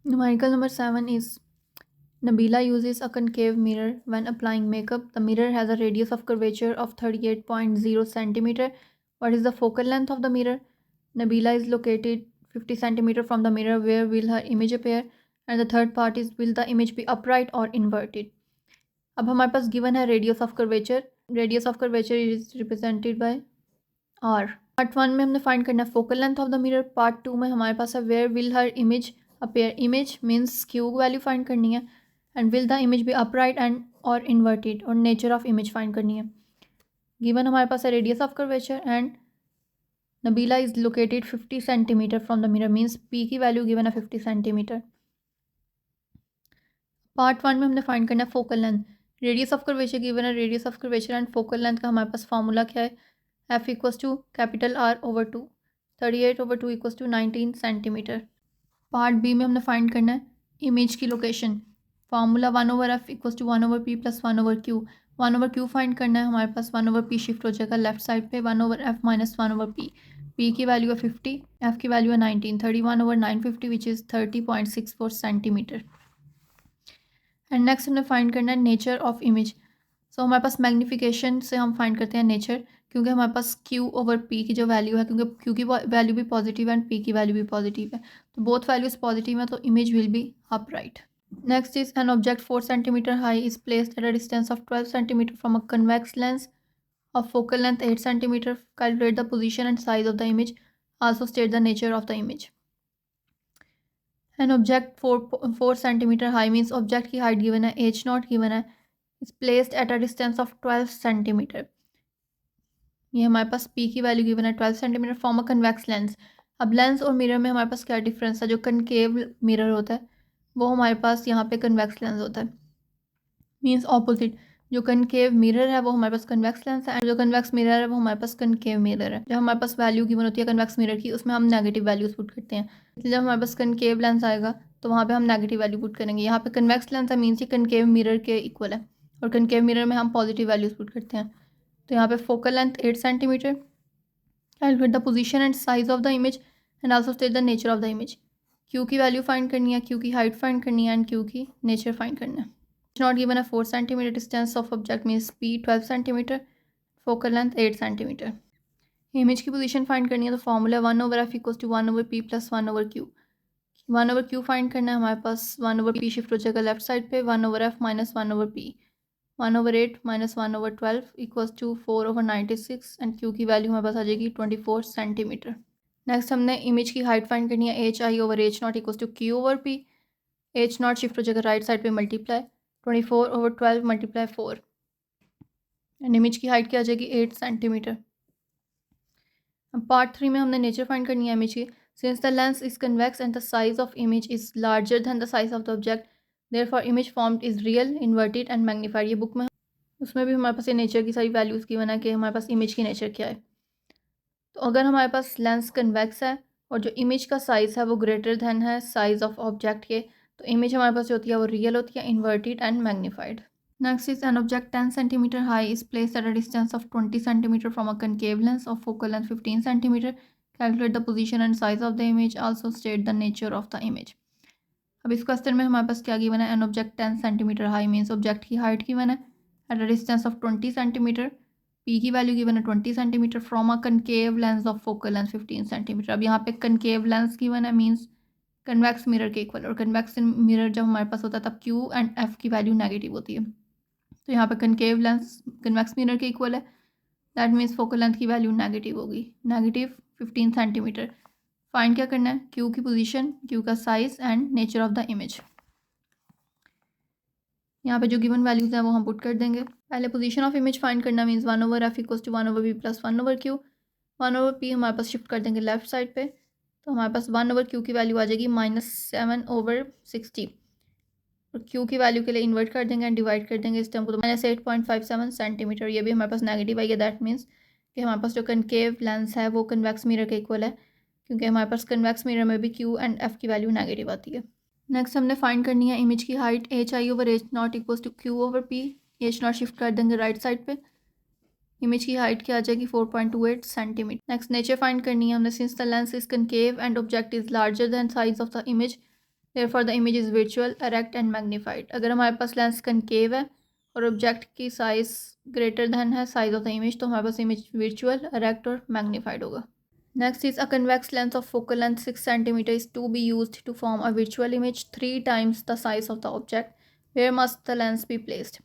Numerical number 7 is Nabila uses a concave mirror when applying makeup. The mirror has a radius of curvature of 38.0 centimeter. What is the focal length of the mirror? Nabila is located 50 centimeter from the mirror. Where will her image appear? And the third part is, will the image be upright or inverted? अब हमारे पास given है radius of curvature. Radius of curvature is represented by R. Part 1 में हमने find करना है focal length of the mirror. Part 2 में हमारे पास है where will her image appear. Image means Q value find करनी है. And will the image be upright and और इन्वर्टेड, और नेचर ऑफ इमेज फाइंड करनी है. गिवन हमारे पास है रेडियस ऑफ कर्वेचर एंड नबीला is located 50 centimetre from the mirror, means P की वैल्यू गिवन है 50 सेंटीमीटर. पार्ट 1 में हमने फाइंड करना है focal length. Radius of curvature given है. Radius of curvature and focal length का हमारे पास फार्मूला क्या है? F equals to capital R over 2. 38 over 2 equals to 19 centimetre. Part B में हमने फाइंड करना है इमेज की location. Formula 1 over F equals to 1 over P plus 1 over Q. 1 over Q find करना है. हमारे पास 1 ओवर पी शिफ्ट हो जाएगा लेफ्ट साइड पे. 1 over F minus 1 over P. P की वैल्यू है 50, एफ की वैल्यू है 19. 31 over 950 which is 30.64 centimetre. And next हमने फाइंड करना है नेचर ऑफ इमेज. सो हमारे पास मैग्नीफिकेशन से हम फाइंड करते हैं नेचर, क्योंकि हमारे पास क्यू ओवर पी की जो वैल्यू है, क्योंकि क्यू की वैल्यू भी पॉजिटिव है एंड पी की वैल्यू भी पॉजिटिव है, तो बोथ वैल्यूज पॉजिटिव है, तो image will be upright. Next is an object 4 centimetre high is placed at a distance of 12 centimetre from a convex lens of focal length 8 centimetre. Calculate the position and size of the image. Also state the nature of the image. An object 4 centimetre high means object की height given है, H not given है, is placed at a distance of 12 centimetre. ये हमारे पास P की value given है 12 centimetre from a convex lens. अब lens और mirror में हमारे पास क्या डिफरेंस है? जो कनकेव मिरर होता है वो हमारे पास यहाँ पे कन्वेक्स लेंस होता है, मीन्स ऑपोजिट. जो कनकेव मिरर है वो हमारे पास कन्वेक्स लेंस है, एंड जो कन्वेक्स मिरर है वो हमारे पास कनकेव मिरर है. जब हमारे पास वैल्यू गिवन होती है कन्वेक्स मिरर की, उसमें हम नेगेटिव वैल्यूज पुट करते हैं. इसलिए जब हमारे पास कनकेव लेंस आएगा तो वहाँ पे हम नेगेटिव वैल्यू पुट करेंगे. यहाँ पे कन्वेक्स लेंस है मीन्स ये कनकेव मिरर के इक्वल है, और कनकेव मिरर में हम पॉजिटिव वैल्यूज पुट करते हैं. तो यहाँ पे focal length 8 centimetre. Calculate the position and size of the image and also state the nature of the image. Q की वैल्यू फाइंड करनी है, क्यू की हाइट फाइंड करनी है, एंड क्यू की नेचर फाइंड करना है. नॉट गिवन है 4 centimetre. Distance of object means P 12 centimetre. Focal length 8 centimetre. Image की पोजीशन फाइंड करनी है, तो formula 1 over F equals to 1 over P plus 1 over Q. 1 over Q find करना है. हमारे पास 1 ओवर पी शिफ्ट हो जाएगा लेफ्ट साइड पे. 1 over F minus 1 over P. 1 over 8 minus 1 over 12 equals to 4 over 96, and Q की value हमारे पास आ जाएगी 24 सेंटीमीटर. नेक्स्ट हमने इमेज की हाइट फाइंड करनी है. H I over H not equals to Q over P. H not shift हो जाएगा राइट साइड पे, multiply 24 over 12 multiply 4, and image की हाइट क्या आ जाएगी 8 सेंटीमीटर. अब पार्ट 3 में हमने नेचर फाइंड करनी है इमेज की. Since the lens is convex and the size of image is larger than the size of the object, therefore image formed is real, inverted and magnified. ये book में उसमें भी हमारे पास ये नेचर की सारी वैल्यूज़ की बना कि हमारे पास इमेज की नेचर क्या है. तो अगर हमारे पास लेंस कन्वेक्स है और जो इमेज का साइज़ है वो ग्रेटर दैन है साइज़ ऑफ ऑब्जेक्ट के, तो इमेज हमारे पास जो होती है वो रियल होती है, inverted and magnified. Next is an object 10 centimetre high is placed at a distance of 20 centimetre from a concave lens of focal length 15 centimetre. Calculate the position and size of the image. Also state the nature of the image. अब इस question में हमारे पास क्या given है? An object 10 centimetre high means object की height given है at a distance of 20 centimetre. P की वैल्यू गिवन है 20 centimetre from a concave lens of focal length 15 centimetre. अब यहाँ पे कनकेव लेंस गिवन है मीन्स कन्वेक्स मिरर के equal, और कन्वेक्स मिरर जब हमारे पास होता है तब क्यू एंड एफ की वैल्यू नेगेटिव होती है. तो यहाँ पे कनकेव लेंस कन्वेक्स मिरर के इक्वल है, दैट मीन्स फोकल लेंथ की वैल्यू नेगेटिव होगी, नेगेटिव 15 सेंटीमीटर. फाइंड क्या करना है? क्यू की पोजीशन, क्यू का size and nature of the image. यहाँ पे जो गिवन वैल्यूज हैं वो हम पुट कर देंगे. पहले पोजीशन ऑफ इमेज फाइंड करना means 1 over F equals to 1 over P plus 1 over Q. 1 over P हमारे पास शिफ्ट कर देंगे लेफ्ट साइड पे, तो हमारे पास 1 ओवर क्यू की वैल्यू आ जाएगी -7 ओवर 60. और क्यू की वैल्यू के लिए इन्वर्ट कर देंगे एंड डिवाइड कर देंगे इस टर्म को, तो -8.57 सेंटीमीटर. ये भी हमारे पास नेगेटिव आई है, दैट मीन्स कि हमारे पास जो कनकेव लेंस है वो कन्वेक्स मिरर के इक्वल है, क्योंकि हमारे पास कन्वेक्स मिरर में भी क्यू एंड एफ की वैल्यू नेगेटिव आती है. नेक्स्ट हमने फाइंड करनी है इमेज की height. H I over H not equals to Q over P. H not shift कर देंगे राइट साइड पे, इमेज की हाइट क्या आ जाएगी 4.28 सेंटीमीटर. नेक्स्ट नेचर फाइंड करनी है हमने. Since the lens is concave and object is larger than size of the image, therefore the image is virtual, erect and magnified. अगर हमारे पास लेंस कनकेव है और ऑब्जेक्ट की साइज ग्रेटर दैन है size of the image, तो हमारे पास image virtual, erect और magnified होगा। Next is a convex lens of focal length 6 cm is to be used to form a virtual image 3 times the size of the object. Where must the lens be placed?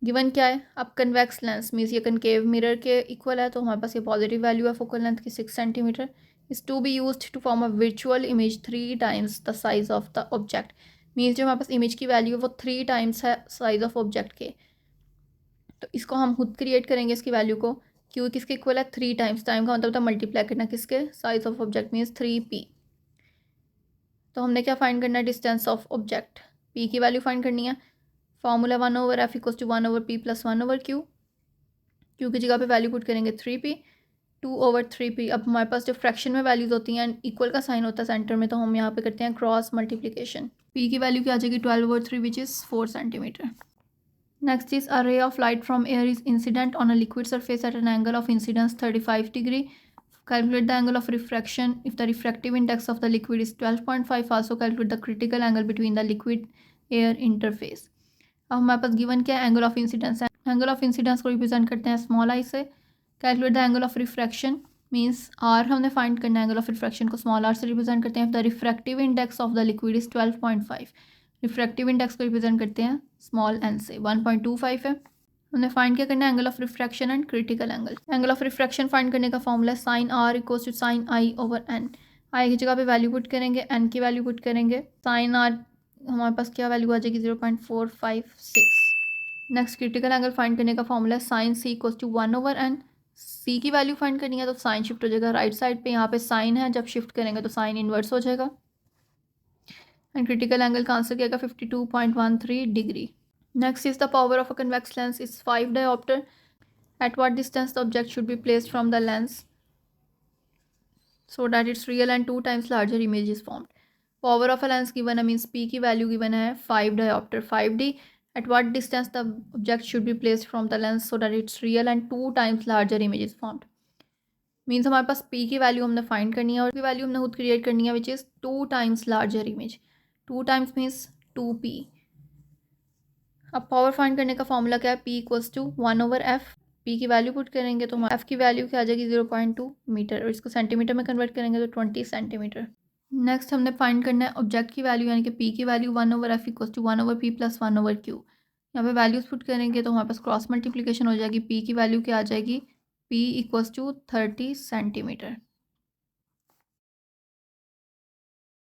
Given क्या है? अब convex lens means ये concave mirror के equal है, तो हमारे पास ये पॉजिटिव वैल्यू है फोकल लेंथ की 6 centimetre, is to be used to form a virtual image 3 times the size of the object. Means जो हमारे पास इमेज की वैल्यू है वो 3 टाइम्स है साइज ऑफ ऑब्जेक्ट के, तो इसको हम खुद क्रिएट करेंगे इसकी वैल्यू को। क्यों किसके इक्वल है? 3 टाइम्स, टाइम का मतलब था मल्टीप्लाई करना किसके? Size of object means 3p। तो हमने क्या फाइंड करना है? डिस्टेंस ऑफ ऑब्जेक्ट, p की वैल्यू फाइंड करनी है। Formula 1/f equals to 1/p plus 1/q। q की जगह पे वैल्यू पुट करेंगे 3p, 2/3p। अब हमारे पास जो फ्रैक्शन में वैल्यूज होती हैं इक्वल का साइन होता है सेंटर में, तो हम यहाँ पे करते हैं क्रॉस मल्टीप्लिकेशन। p की वैल्यू क्या आ जाएगी? 12/3 which is 4 centimetre. Next is a ray of light from air is incident on a liquid surface at an angle of incidence 35 degree. Calculate the angle of refraction. If the refractive index of the liquid is 12.5, also calculate the critical angle between the liquid air interface. अब हमारे पास given क्या है? Angle of incidence है। Angle of incidence को represent करते हैं small I से। Calculate the angle of refraction means R हमने फाइंड करना है, एंगल ऑफ रिफ्रैक्शन को स्मॉल आर से रिप्रेजेंट करते हैं। The refractive index of the liquid is 12.5, refractive index को रिप्रेजेंट करते हैं स्मॉल एन से। 1.25 है। हमने फाइंड क्या करना है? Angle of refraction and critical angle. Angle of refraction find करने का फॉर्मूला है sine r equals to sine i over n. I की जगह पे वैल्यू पुट करेंगे, एन की वैल्यू पुट करेंगे। साइन आर हमारे पास क्या वैल्यू आ जाएगी? 0.456। नेक्स्ट क्रिटिकल एंगल फाइंड करने का फॉर्मूला है sine C equals to 1/n। C की वैल्यू फाइंड करनी है तो साइन शिफ्ट हो जाएगा राइट साइड पे, यहाँ पे साइन है, जब शिफ्ट करेंगे तो साइन इन्वर्स हो जाएगा। एंड क्रिटिकल एंगल का आंसर क्या आएगा? 52.13 degree. Next is the power of a convex lens is 5 dioptre. At what distance the object should be placed from the lens so that its real and 2 times larger image is formed. Power of a lens given है means p की value given है 5 diopter 5d. At what distance the object should be placed from the lens so that its real and 2 times larger image is formed. Means हमारे पास p की value हमने find करनी है और p value हमने खुद create करनी है which is 2 times larger image. 2 times means 2p. अब पावर फाइंड करने का फॉर्मूला क्या है? p equals to 1/f। p की वैल्यू पुट करेंगे तो f की वैल्यू क्या आ जाएगी? 0.2 मीटर, और इसको सेंटीमीटर में कन्वर्ट करेंगे तो 20 सेंटीमीटर। नेक्स्ट हमने फाइंड करना है ऑब्जेक्ट की वैल्यू, यानी कि p की value 1/f equals to 1/p plus 1/q। यहाँ पे वैल्यूज पुट करेंगे तो हमारे पास क्रॉस मल्टीप्लिकेशन हो जाएगी। p की वैल्यू क्या आ जाएगी? p equals to 30 centimetre.